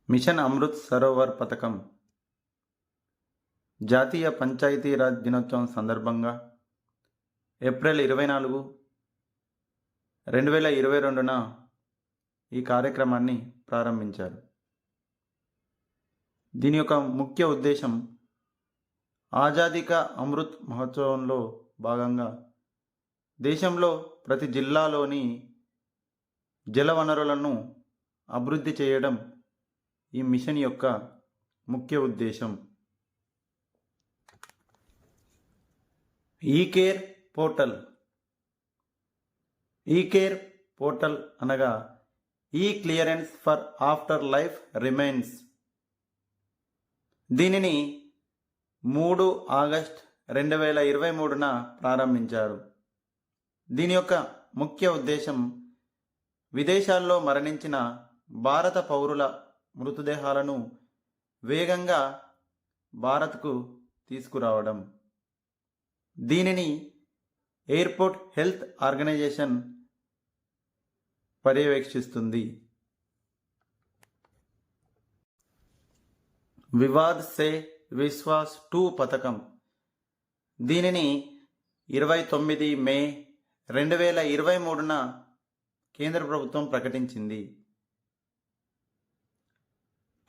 Machine Amrit Sarovar పథకం జాతీయ పంచాయతీరాజ్ దినోత్సవం సందర్భంగా ఏప్రిల్ 24, 2022న ఈ కార్యక్రమాన్ని ప్రారంభించారు. దీని యొక్క ముఖ్య ఉద్దేశం ఆజాదీ కా అమృత్ మహోత్సవంలో భాగంగా దేశంలో ప్రతి జిల్లాలోని జల వనరులను అభివృద్ధి చేయడం ఈ మిషన్ యొక్క ముఖ్య ఉద్దేశం. ఈకేర్ పోర్టల్ అనగా ఈ clearance for after life remains. దీనిని 3 ఆగస్ట్ 2023న ప్రారంభించారు. దీని యొక్క ముఖ్య ఉద్దేశం విదేశాల్లో మరణించిన భారత పౌరుల మృతదేహాలను వేగంగా భారత్కు తీసుకురావడం. దీనిని ఎయిర్పోర్ట్ హెల్త్ ఆర్గనైజేషన్ పర్యవేక్షిస్తుంది. వివాద్ సే విశ్వాస్ 2 పథకం. దీనిని 29 మే 2023న కేంద్ర ప్రభుత్వం ప్రకటించింది.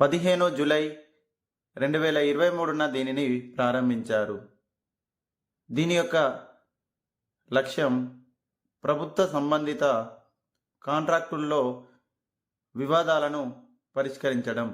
15 జూలై 2023న దీనిని ప్రారంభించారు. దీని యొక్క లక్ష్యం ప్రభుత్వ సంబంధిత కాంట్రాక్టుల్లో వివాదాలను పరిష్కరించడం.